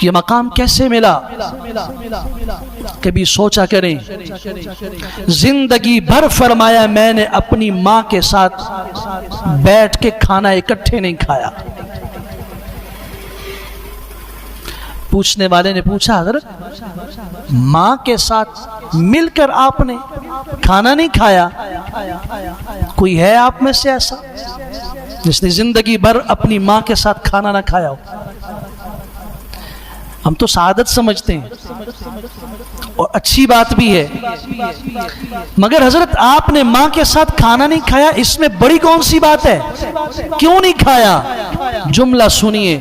یہ مقام کیسے ملا؟ کبھی سوچا کریں، زندگی بھر فرمایا میں نے اپنی ماں کے ساتھ بیٹھ کے کھانا اکٹھے نہیں کھایا۔ پوچھنے والے نے پوچھا حضرت ماں کے ساتھ مل کر آپ نے کھانا نہیں کھایا؟ کوئی ہے آپ میں سے ایسا جس نے زندگی بھر اپنی ماں کے ساتھ کھانا نہ کھایا ہو؟ ہم تو سعادت سمجھتے ہیں اور اچھی بات بھی ہے، مگر حضرت آپ نے ماں کے ساتھ کھانا نہیں کھایا، اس میں بڑی کون سی بات ہے؟ کیوں نہیں کھایا؟ جملہ سنیے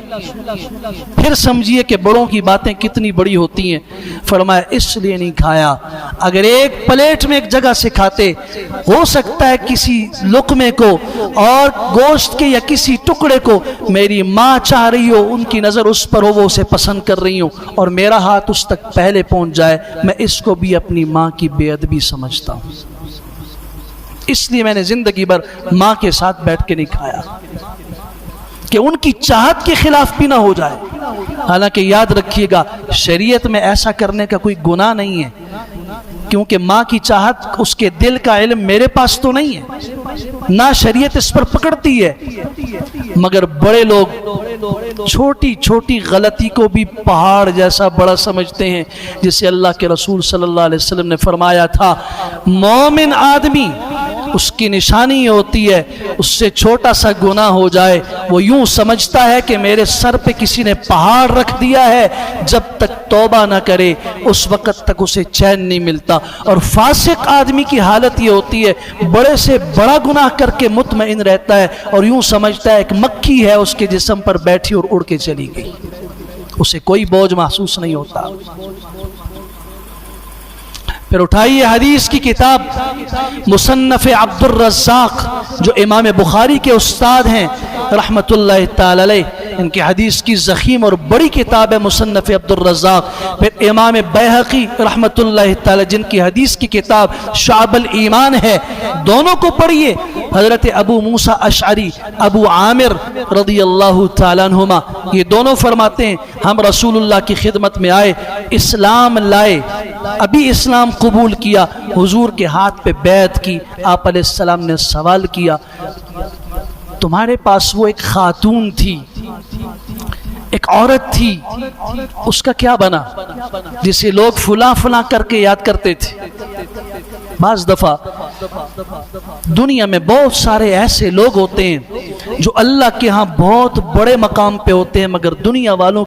پھر سمجھیے کہ بڑوں کی باتیں کتنی بڑی ہوتی ہیں۔ فرمایا اس لیے نہیں کھایا، اگر ایک پلیٹ میں ایک جگہ سے کھاتے، ہو سکتا ہے کسی لقمے کو اور گوشت کے یا کسی ٹکڑے کو میری ماں چاہ رہی ہو، ان کی نظر اس پر ہو، وہ اسے پسند کر رہی ہوں اور میرا ہاتھ اس تک پہلے پہنچ جائے، میں اس کو بھی اپنی ماں کی بے ادبی سمجھتا ہوں، اس لیے میں نے زندگی بھر ماں کے ساتھ بیٹھ کے نہیں کھایا کہ ان کی چاہت کے خلاف بھی نہ ہو جائے۔ حالانکہ یاد رکھیے گا شریعت میں ایسا کرنے کا کوئی گناہ نہیں ہے، کیونکہ ماں کی چاہت اس کے دل کا علم میرے پاس تو نہیں ہے، نہ شریعت اس پر پکڑتی ہے، مگر بڑے لوگ چھوٹی چھوٹی غلطی کو بھی پہاڑ جیسا بڑا سمجھتے ہیں، جسے اللہ کے رسول صلی اللہ علیہ وسلم نے فرمایا تھا مومن آدمی اس کی نشانی یہ ہوتی ہے اس سے چھوٹا سا گناہ ہو جائے وہ یوں سمجھتا ہے کہ میرے سر پہ کسی نے پہاڑ رکھ دیا ہے، جب تک توبہ نہ کرے اس وقت تک اسے چین نہیں ملتا۔ اور فاسق آدمی کی حالت یہ ہوتی ہے بڑے سے بڑا گناہ کر کے مطمئن رہتا ہے اور یوں سمجھتا ہے ایک مکھی ہے اس کے جسم پر بیٹھی اور اڑ کے چلی گئی، اسے کوئی بوجھ محسوس نہیں ہوتا۔ پھر اٹھائیے حدیث کی کتاب مصنف عبد الرزاق جو امام بخاری کے استاد ہیں رحمت اللہ تعالی علیہ، ان کی حدیث کی ضخیم اور بڑی کتاب ہے مصنف عبد الرزاق۔ پھر امام بیہقی رحمت اللہ تعالی جن کی حدیث کی کتاب شعب الایمان ہے، دونوں کو پڑھیے۔ حضرت ابو موسیٰ اشعری، ابو عامر رضی اللہ تعالیٰ عنہما، یہ دونوں فرماتے ہیں ہم رسول اللہ کی خدمت میں آئے، اسلام لائے، ابھی اسلام قبول کیا، حضور کے ہاتھ پہ بیعت کی، آپ علیہ السلام نے سوال کیا تمہارے پاس وہ ایک خاتون تھی، ایک عورت تھی، اس کا کیا بنا جسے لوگ فلاں فلاں کر کے یاد کرتے تھے؟ بعض دفعہ دنیا میں بہت سارے ایسے لوگ ہوتے ہیں جو اللہ کے ہاں بہت بڑے مقام پہ ہوتے ہیں، مگر دنیا والوں